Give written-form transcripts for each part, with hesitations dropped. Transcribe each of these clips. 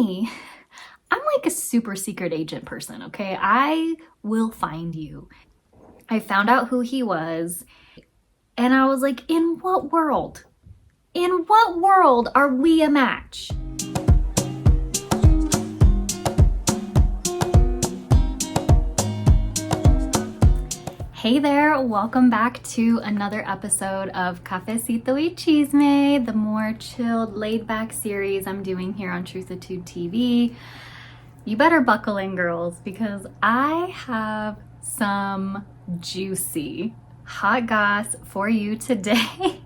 me, I'm like a super secret agent person, okay? I will find you. I found out who he was, and I was like, in what world? In what world are we a match? Hey there, welcome back to another episode of Cafecito y Chisme, the more chilled, laid-back series I'm doing here on Truthatude TV. You better buckle in, girls, because I have some juicy hot goss for you today.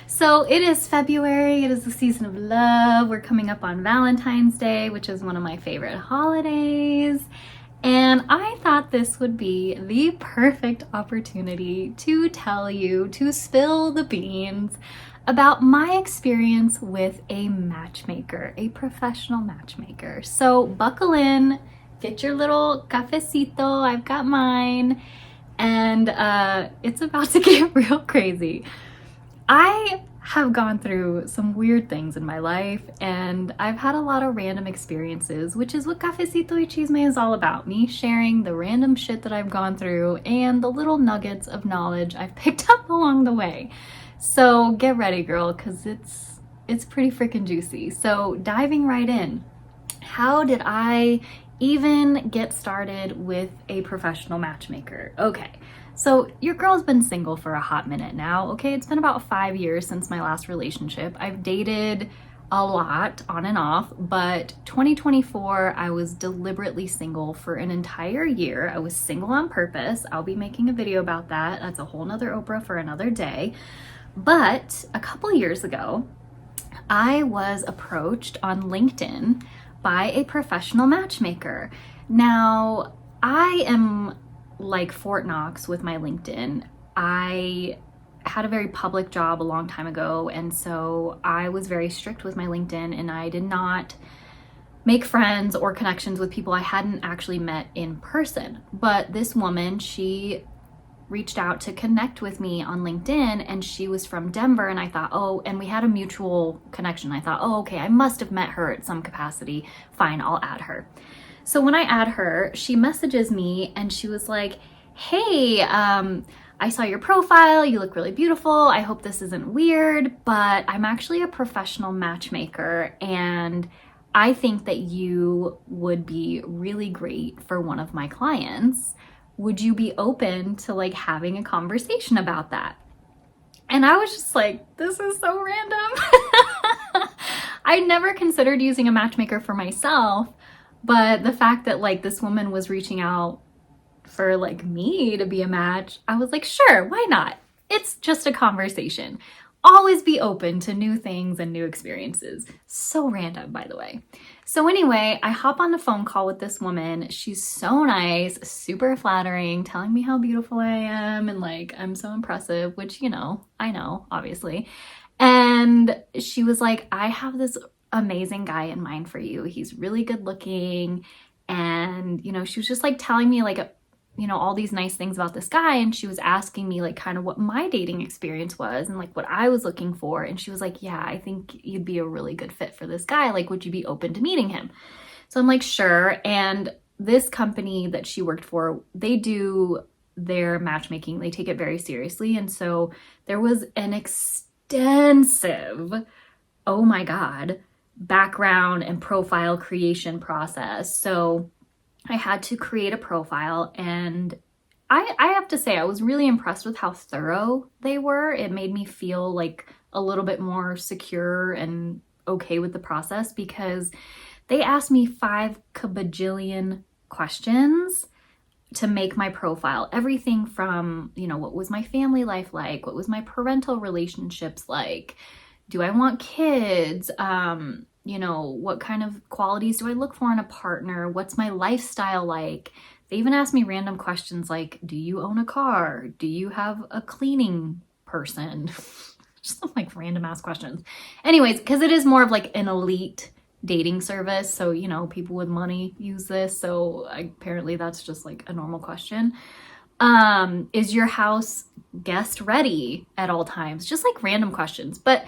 So it is February, it is the season of love. We're coming up on Valentine's Day, which is one of my favorite holidays. And I thought this would be the perfect opportunity to tell you, to spill the beans about my experience with a matchmaker, a professional matchmaker. So buckle in, get your little cafecito, I've got mine, and it's about to get real crazy. I have gone through some weird things in my life, and I've had a lot of random experiences, which is what Cafecito y Chisme is all about. Me sharing the random shit that I've gone through and the little nuggets of knowledge I've picked up along the way. So get ready, girl, because it's pretty freaking juicy. So diving right in, how did I even get started with a professional matchmaker? Okay. So your girl's been single for a hot minute now, okay? It's been about 5 years since my last relationship. I've dated a lot on and off, but 2024, I was deliberately single for an entire year. I was single on purpose. I'll be making a video about that. That's a whole nother Oprah for another day. But a couple years ago, I was approached on LinkedIn by a professional matchmaker. Now, I am like Fort Knox with my LinkedIn. I had a very public job a long time ago, and so I was very strict with my LinkedIn, and I did not make friends or connections with people I hadn't actually met in person. But this woman, she reached out to connect with me on LinkedIn, and she was from Denver, and I thought, oh, and we had a mutual connection. I thought, oh, okay, I must have met her at some capacity. Fine, I'll add her. So when I add her, she messages me and she was like, hey, I saw your profile. You look really beautiful. I hope this isn't weird, but I'm actually a professional matchmaker, and I think that you would be really great for one of my clients. Would you be open to like having a conversation about that? And I was just like, this is so random. I never considered using a matchmaker for myself. But the fact that like this woman was reaching out for like me to be a match, I was like, sure, why not? It's just a conversation. Always be open to new things and new experiences. So random, by the way. So anyway, I hop on the phone call with this woman. She's so nice, super flattering, telling me how beautiful I am and like I'm so impressive, which, you know, I know, obviously. And she was like, I have this amazing guy in mind for you. He's really good looking. And, you know, she was just like telling me like, you know, all these nice things about this guy. And she was asking me like kind of what my dating experience was and like what I was looking for. And she was like, yeah, I think you'd be a really good fit for this guy. Like, would you be open to meeting him? So I'm like, sure. And this company that she worked for, they do their matchmaking. They take it very seriously. And so there was an extensive, oh my God, background and profile creation process. So I had to create a profile, and I have to say I was really impressed with how thorough they were. It made me feel like a little bit more secure and okay with the process because they asked me 5 kabajillion questions to make my profile. Everything from, you know, what was my family life like? What was my parental relationships like? Do I want kids? You know, what kind of qualities do I look for in a partner? What's my lifestyle like? They even asked me random questions like, do you own a car? Do you have a cleaning person? Just some like random ass questions. Anyways, because it is more of like an elite dating service. So, you know, people with money use this. So apparently that's just like a normal question. Is your house guest ready at all times? Just like random questions. But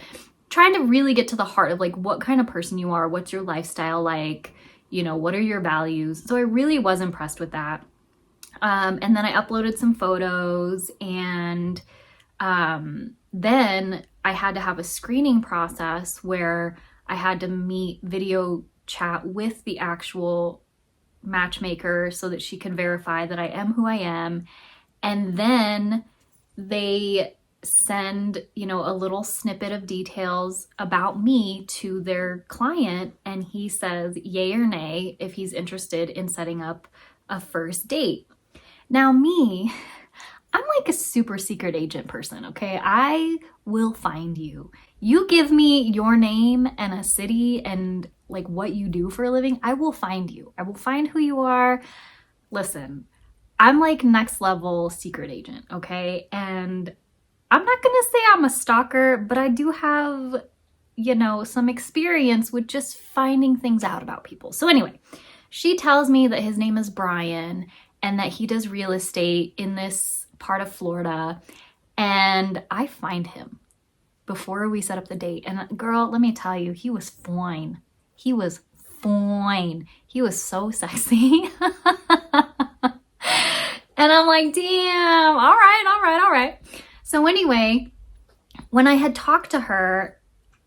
trying to really get to the heart of like what kind of person you are, what's your lifestyle like, you know, what are your values. So I really was impressed with that. And then I uploaded some photos, and then I had to have a screening process where I had to meet video chat with the actual matchmaker so that she could verify that I am who I am. And then they send, you know, a little snippet of details about me to their client, and he says yay or nay if he's interested in setting up a first date. Now me, I'm like a super secret agent person, okay? I will find you. You give me your name and a city and like what you do for a living, I will find you. I will find who you are. Listen, I'm like next level secret agent, okay? And I'm not gonna say I'm a stalker, but I do have, you know, some experience with just finding things out about people. So anyway, she tells me that his name is Brian and that he does real estate in this part of Florida. And I find him before we set up the date. And girl, let me tell you, he was fine. He was fine. He was so sexy. And I'm like, damn, all right. So anyway, when I had talked to her,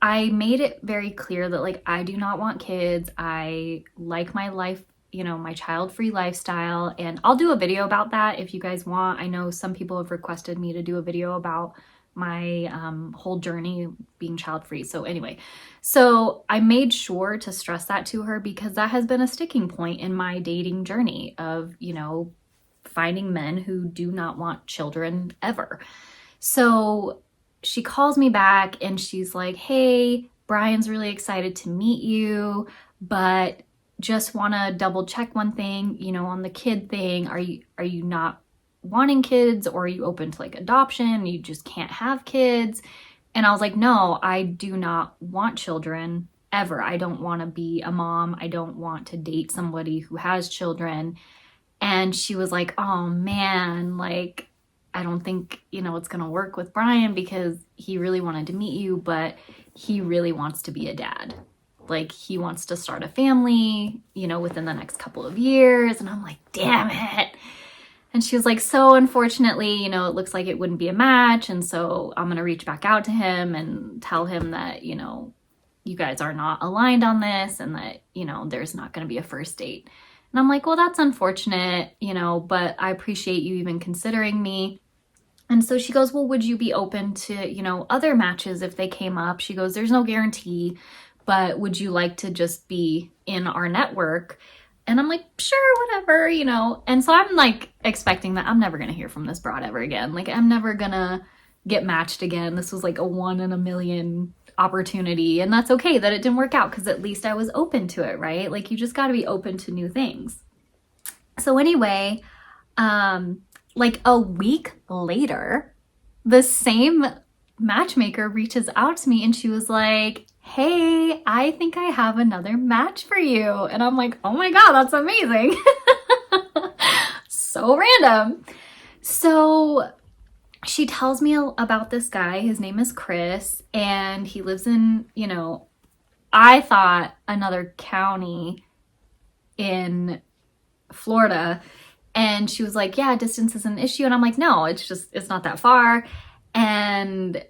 I made it very clear that like, I do not want kids. I like my life, you know, my child-free lifestyle. And I'll do a video about that if you guys want. I know some people have requested me to do a video about my whole journey being child-free. So anyway, so I made sure to stress that to her because that has been a sticking point in my dating journey of, you know, finding men who do not want children ever. So she calls me back and she's like, hey, Brian's really excited to meet you, but just want to double check one thing, you know, on the kid thing. Are you not wanting kids, or are you open to like adoption? You just can't have kids. And I was like, no, I do not want children ever. I don't want to be a mom. I don't want to date somebody who has children. And she was like, oh man, like, I don't think, you know, it's going to work with Brian because he really wanted to meet you, but he really wants to be a dad. Like, he wants to start a family, you know, within the next couple of years. And I'm like, damn it. And she was like, so unfortunately, you know, it looks like it wouldn't be a match. And so I'm going to reach back out to him and tell him that, you know, you guys are not aligned on this and that, you know, there's not going to be a first date. And I'm like, well, that's unfortunate, you know, but I appreciate you even considering me. And so she goes, well, would you be open to, you know, other matches if they came up? She goes, there's no guarantee, but would you like to just be in our network? And I'm like, sure, whatever, you know. And so I'm like expecting that I'm never going to hear from this broad ever again. Like, I'm never going to get matched again. This was like a 1 in a million opportunity. And that's okay that it didn't work out because at least I was open to it, right? Like, you just got to be open to new things. So anyway, like a week later, the same matchmaker reaches out to me and she was like, hey, I think I have another match for you. And I'm like, oh my God, that's amazing. So random. So she tells me about this guy. His name is Chris, and he lives in, you know, I thought another county in Florida. And she was like, yeah, distance is an issue. And I'm like, no, it's not that far. And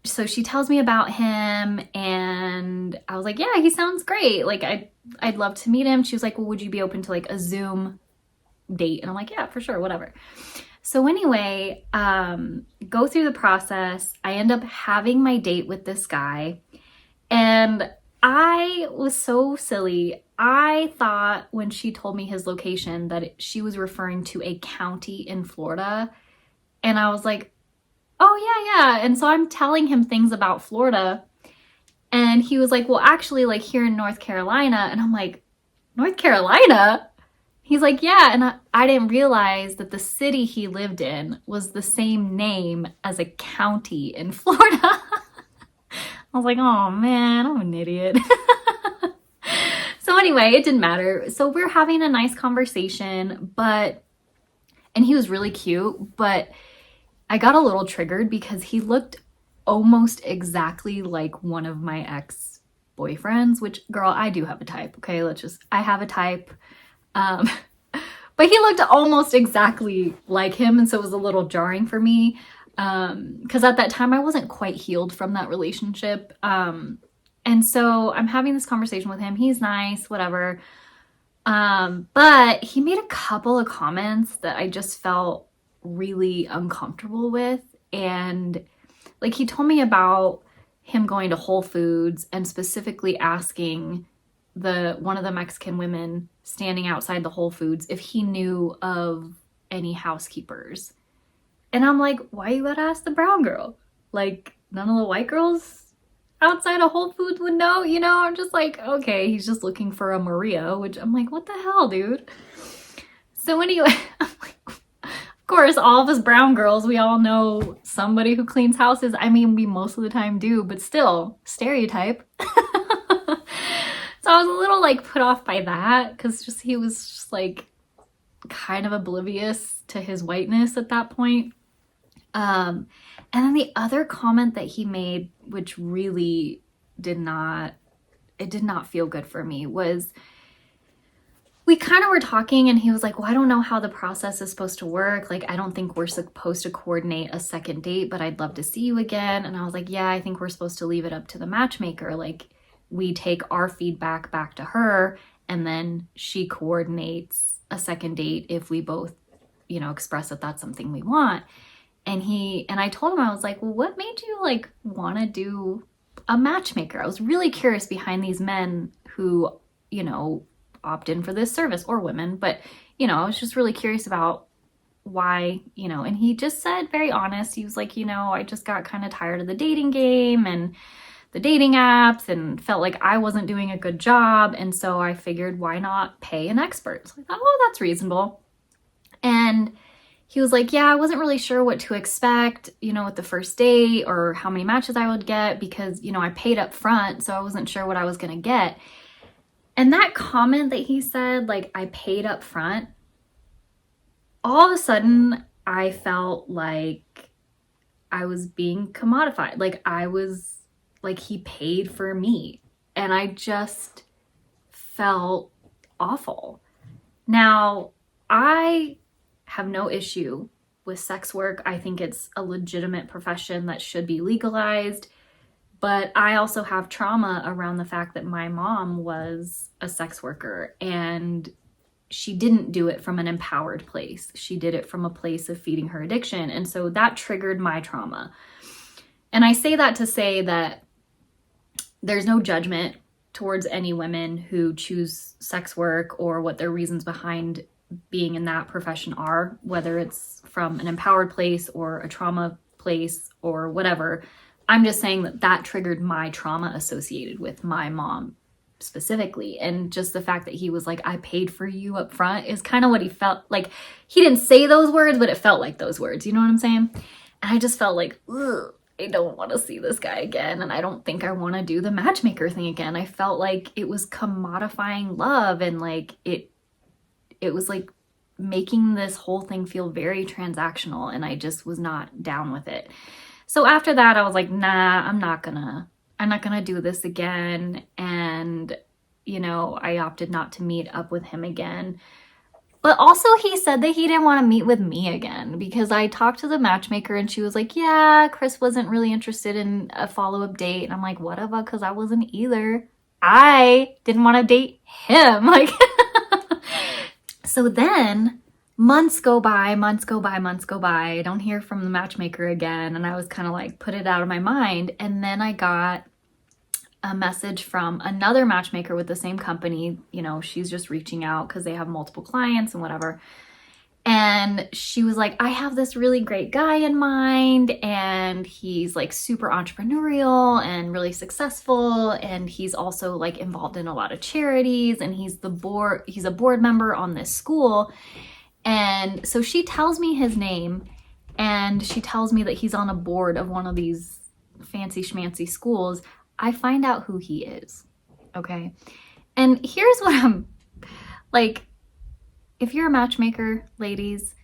so she tells me about him, and I was like, yeah, he sounds great. Like, I'd love to meet him. She was like, well, would you be open to like a Zoom date? And I'm like, yeah, for sure, whatever. So anyway, go through the process. I end up having my date with this guy, and I was so silly. I thought when she told me his location that she was referring to a county in Florida. And I was like, oh yeah. And so I'm telling him things about Florida. And he was like, well, actually, like here in North Carolina. And I'm like, North Carolina? He's like, yeah. And I didn't realize that the city he lived in was the same name as a county in Florida. I was like, oh man, I'm an idiot. So anyway, it didn't matter. So we're having a nice conversation, and he was really cute, but I got a little triggered because he looked almost exactly like one of my ex-boyfriends, which, girl, I do have a type, okay? I have a type. But he looked almost exactly like him, and so it was a little jarring for me. Because at that time I wasn't quite healed from that relationship. And so I'm having this conversation with him. He's nice, whatever. But he made a couple of comments that I just felt really uncomfortable with. And like, he told me about him going to Whole Foods and specifically asking one of the Mexican women standing outside the Whole Foods if he knew of any housekeepers. And I'm like, why you gotta ask the brown girl? Like, none of the white girls outside of Whole Foods would know, you know? I'm just like, okay, he's just looking for a Maria, which I'm like, what the hell, dude? So anyway, I'm like, of course, all of us brown girls, we all know somebody who cleans houses. I mean, we most of the time do, but still, stereotype. So I was a little like put off by that, because he was just like kind of oblivious to his whiteness at that point. And then the other comment that he made, which really did not feel good for me, was we kind of were talking and he was like, well, I don't know how the process is supposed to work. Like, I don't think we're supposed to coordinate a second date, but I'd love to see you again. And I was like, yeah, I think we're supposed to leave it up to the matchmaker. Like, we take our feedback back to her and then she coordinates a second date if we both, you know, express that that's something we want. And I told him, I was like, well, what made you like want to do a matchmaker? I was really curious behind these men who, you know, opt in for this service, or women, but, you know, I was just really curious about why, you know. And he just said, very honest, he was like, you know, I just got kind of tired of the dating game and the dating apps and felt like I wasn't doing a good job. And so I figured, why not pay an expert? So I thought, oh, that's reasonable. And he was like, yeah, I wasn't really sure what to expect, you know, with the first date or how many matches I would get because, you know, I paid up front, so I wasn't sure what I was going to get. And that comment that he said, like, I paid up front, all of a sudden I felt like I was being commodified. Like he paid for me. And I just felt awful. Now, I have no issue with sex work. I think it's a legitimate profession that should be legalized. But I also have trauma around the fact that my mom was a sex worker and she didn't do it from an empowered place. She did it from a place of feeding her addiction. And so that triggered my trauma. And I say that to say that there's no judgment towards any women who choose sex work or what their reasons behind being in that profession are, whether it's from an empowered place or a trauma place or whatever. I'm just saying that that triggered my trauma associated with my mom specifically. And just the fact that he was like, I paid for you up front is kind of what he felt like. He didn't say those words, but it felt like those words. You know what I'm saying? And I just felt like, ugh, I don't want to see this guy again. And I don't think I want to do the matchmaker thing again. I felt like it was commodifying love and like it was like making this whole thing feel very transactional. And I just was not down with it. So after that, I was like, nah, I'm not gonna do this again. And, you know, I opted not to meet up with him again. But also he said that he didn't want to meet with me again because I talked to the matchmaker and she was like, yeah, Chris wasn't really interested in a follow-up date. And I'm like, whatever, because I wasn't either. I didn't want to date him. Like, so then months go by. I don't hear from the matchmaker again. And I was kind of like, put it out of my mind. And then I got a message from another matchmaker with the same company. You know, she's just reaching out because they have multiple clients and whatever. And she was like, I have this really great guy in mind and he's like super entrepreneurial and really successful. And he's also like involved in a lot of charities and he's a board member on this school. And so she tells me his name and she tells me that he's on a board of one of these fancy schmancy schools. I find out who he is, okay? And here's what I'm like, if you're a matchmaker, ladies,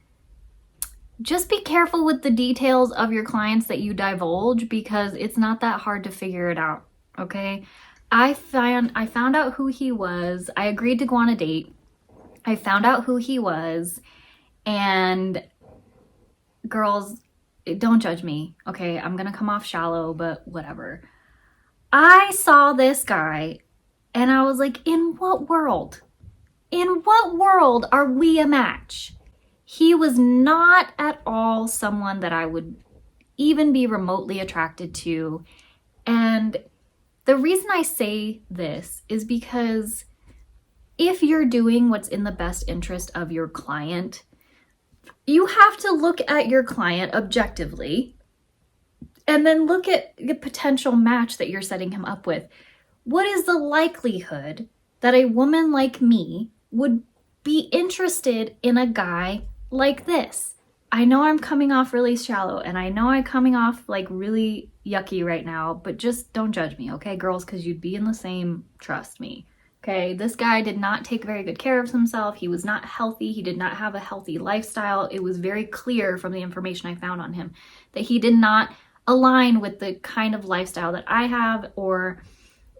just be careful with the details of your clients that you divulge, because it's not that hard to figure it out, okay? I found out who he was. I agreed to go on a date. I found out who he was, and girls, don't judge me, okay? I'm gonna come off shallow, but whatever. I saw this guy and I was like, in what world? In what world are we a match? He was not at all someone that I would even be remotely attracted to. And the reason I say this is because if you're doing what's in the best interest of your client, you have to look at your client objectively and then look at the potential match that you're setting him up with. What is the likelihood that a woman like me would be interested in a guy like this? I know I'm coming off really shallow, and I know I'm coming off like really yucky right now, but just don't judge me, okay, girls, because you'd be in the same, trust me. Okay, this guy did not take very good care of himself. He was not healthy. He did not have a healthy lifestyle. It was very clear from the information I found on him that he did not align with the kind of lifestyle that I have, or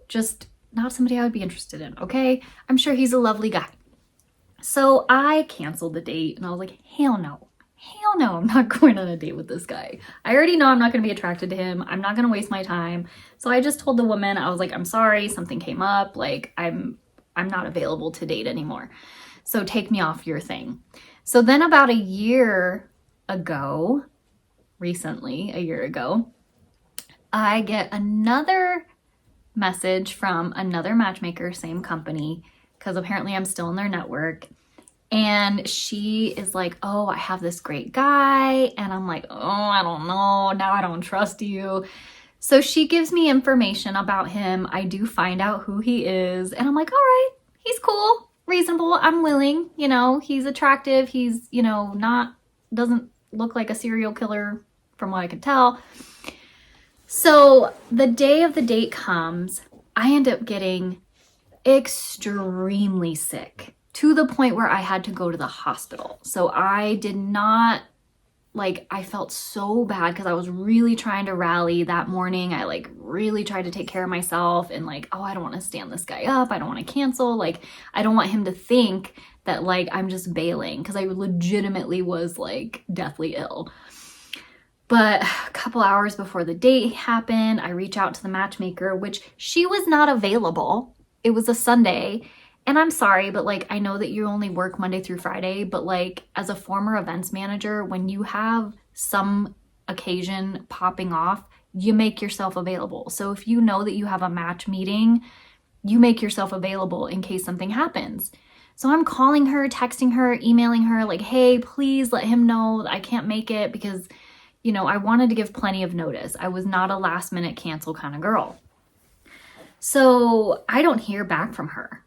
just not somebody I would be interested in, okay? I'm sure he's a lovely guy. So I canceled the date, and I was like, hell no. Hell no, I'm not going on a date with this guy. I already know I'm not going to be attracted to him. I'm not going to waste my time. So I just told the woman, I was like, I'm sorry, something came up. Like, I'm not available to date anymore. So take me off your thing. So then about a year ago, I get another message from another matchmaker, same company, because apparently I'm still in their network. And she is like, oh, I have this great guy. And I'm like, oh, I don't know. Now I don't trust you. So she gives me information about him. I do find out who he is. And I'm like, all right, he's cool, reasonable. I'm willing. You know, he's attractive. He's, you know, doesn't look like a serial killer from what I could tell. So the day of the date comes, I end up getting extremely sick, to the point where I had to go to the hospital. So I did not, I felt so bad because I was really trying to rally that morning. I really tried to take care of myself and oh, I don't want to stand this guy up. I don't want to cancel. I don't want him to think that I'm just bailing, because I legitimately was deathly ill. But a couple hours before the date happened, I reach out to the matchmaker, which she was not available. It was a Sunday. And I'm sorry, but I know that you only work Monday through Friday, but as a former events manager, when you have some occasion popping off, you make yourself available. So if you know that you have a match meeting, you make yourself available in case something happens. So I'm calling her, texting her, emailing her, hey, please let him know that I can't make it, because, I wanted to give plenty of notice. I was not a last minute cancel kind of girl. So I don't hear back from her.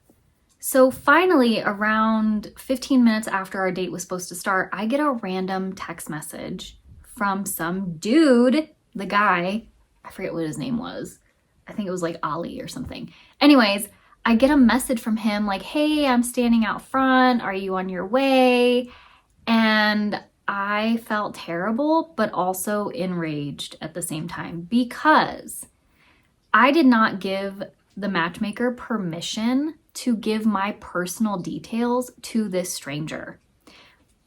So finally, around 15 minutes after our date was supposed to start, I get a random text message from some dude, the guy, I forget what his name was. I think it was Ali or something. Anyways, I get a message from him hey, I'm standing out front. Are you on your way? And I felt terrible, but also enraged at the same time, because I did not give the matchmaker permission to give my personal details to this stranger.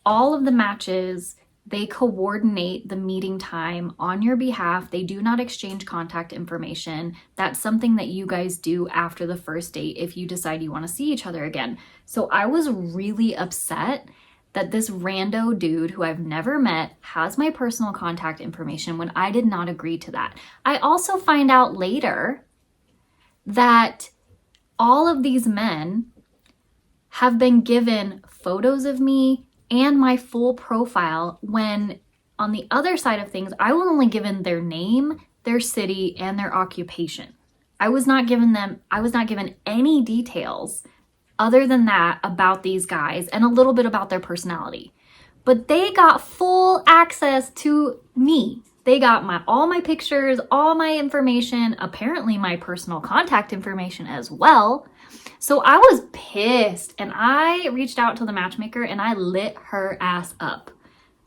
All of the matches, they coordinate the meeting time on your behalf. They do not exchange contact information. That's something that you guys do after the first date if you decide you want to see each other again. So I was really upset that this rando dude who I've never met has my personal contact information when I did not agree to that. I also find out later that all of these men have been given photos of me and my full profile, when on the other side of things, I was only given their name, their city, and their occupation. I was not given any details other than that about these guys, and a little bit about their personality. But they got full access to me. They got all my pictures, all my information, apparently my personal contact information as well. So I was pissed, and I reached out to the matchmaker and I lit her ass up.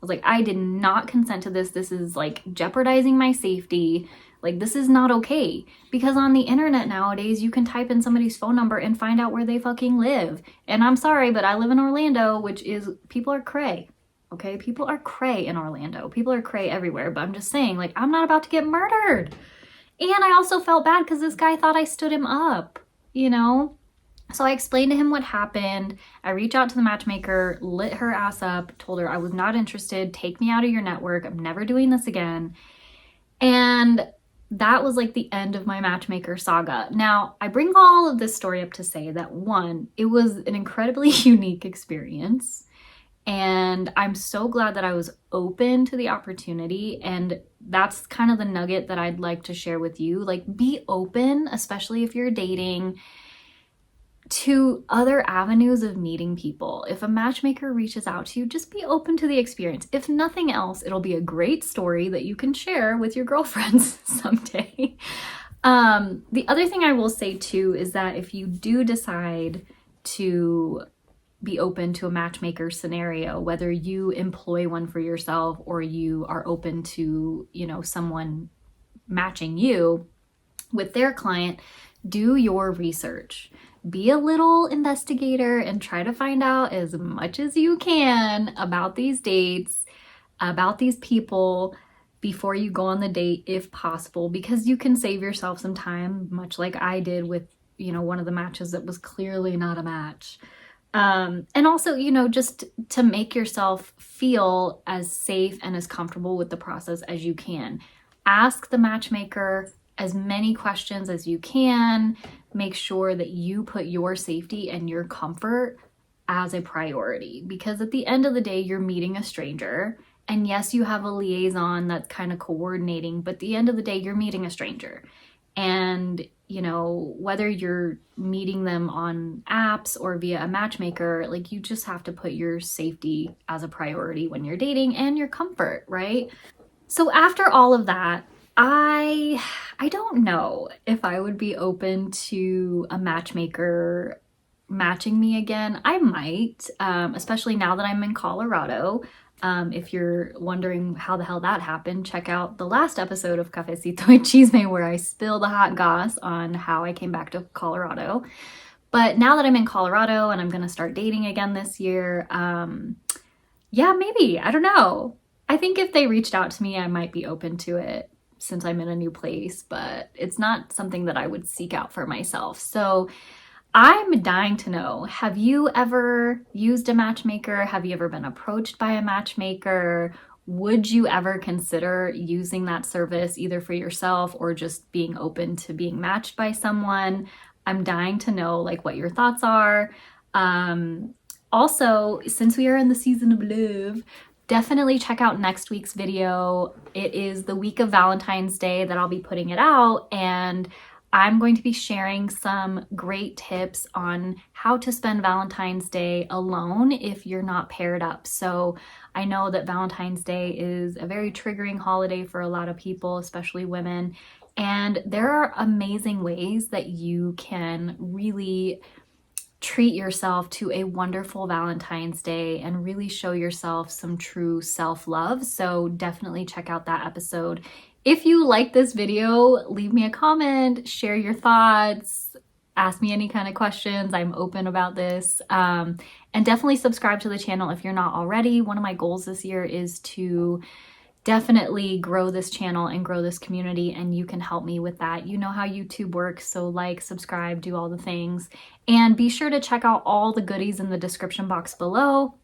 was like, I did not consent to this. This is like jeopardizing my safety. Like, this is not okay. Because on the internet nowadays, you can type in somebody's phone number and find out where they fucking live. And I'm sorry, but I live in Orlando, which is, people are cray. Okay, people are cray in Orlando. People are cray everywhere. But I'm just saying, like, I'm not about to get murdered. And I also felt bad because this guy thought I stood him up, you know? So I explained to him what happened. I reached out to the matchmaker, lit her ass up, told her I was not interested. Take me out of your network. I'm never doing this again. And that was like the end of my matchmaker saga. Now, I bring all of this story up to say that, one, it was an incredibly unique experience. And I'm so glad that I was open to the opportunity. And that's kind of the nugget that I'd like to share with you. Like, be open, especially if you're dating, to other avenues of meeting people. If a matchmaker reaches out to you, just be open to the experience. If nothing else, it'll be a great story that you can share with your girlfriends someday. The other thing I will say too is that if you do decide to be open to a matchmaker scenario, whether you employ one for yourself or you are open to, you know, someone matching you with their client, do your research. Be a little investigator and try to find out as much as you can about these dates, about these people before you go on the date if possible, because you can save yourself some time, much like I did with, you know, one of the matches that was clearly not a match. And also, you know, just to make yourself feel as safe and as comfortable with the process as you can. Ask the matchmaker as many questions as you can. Make sure that you put your safety and your comfort as a priority, because at the end of the day, you're meeting a stranger. And yes, you have a liaison that's kind of coordinating, but at the end of the day, you're meeting a stranger. And, you know, whether you're meeting them on apps or via a matchmaker, like, you just have to put your safety as a priority when you're dating, and your comfort, right? So after all of that, I don't know if I would be open to a matchmaker matching me again. I might, especially now that I'm in Colorado. If you're wondering how the hell that happened, check out the last episode of Cafecito y Chisme where I spill the hot goss on how I came back to Colorado. But now that I'm in Colorado and I'm going to start dating again this year, yeah, maybe. I don't know. I think if they reached out to me, I might be open to it since I'm in a new place, but it's not something that I would seek out for myself. So I'm dying to know, have you ever used a matchmaker? Have you ever been approached by a matchmaker? Would you ever consider using that service either for yourself or just being open to being matched by someone? I'm dying to know, like, what your thoughts are. Also, since we are in the season of love, definitely check out next week's video. It is the week of Valentine's Day that I'll be putting it out, and I'm going to be sharing some great tips on how to spend Valentine's Day alone if you're not paired up. So I know that Valentine's Day is a very triggering holiday for a lot of people, especially women, and there are amazing ways that you can really treat yourself to a wonderful Valentine's Day and really show yourself some true self-love. So definitely check out that episode. If you like this video, leave me a comment, share your thoughts, ask me any kind of questions. I'm open about this. And definitely subscribe to the channel if you're not already. One of my goals this year is to definitely grow this channel and grow this community, and you can help me with that. You know how YouTube works, so like, subscribe, do all the things. And be sure to check out all the goodies in the description box below.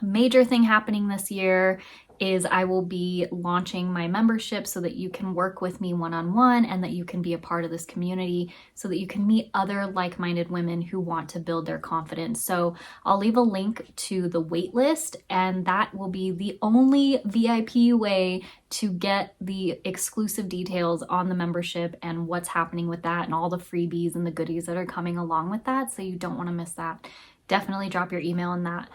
A major thing happening this year is I will be launching my membership so that you can work with me one-on-one and that you can be a part of this community so that you can meet other like-minded women who want to build their confidence. So I'll leave a link to the waitlist, and that will be the only VIP way to get the exclusive details on the membership and what's happening with that and all the freebies and the goodies that are coming along with that. So you don't want to miss that. Definitely drop your email in that.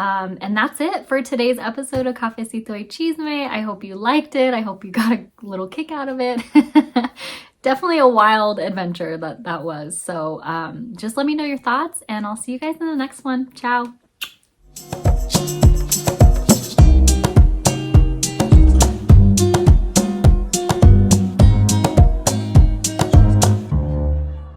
And that's it for today's episode of Cafecito y Chisme. I hope you liked it. I hope you got a little kick out of it. Definitely a wild adventure that was. So just let me know your thoughts, and I'll see you guys in the next one. Ciao.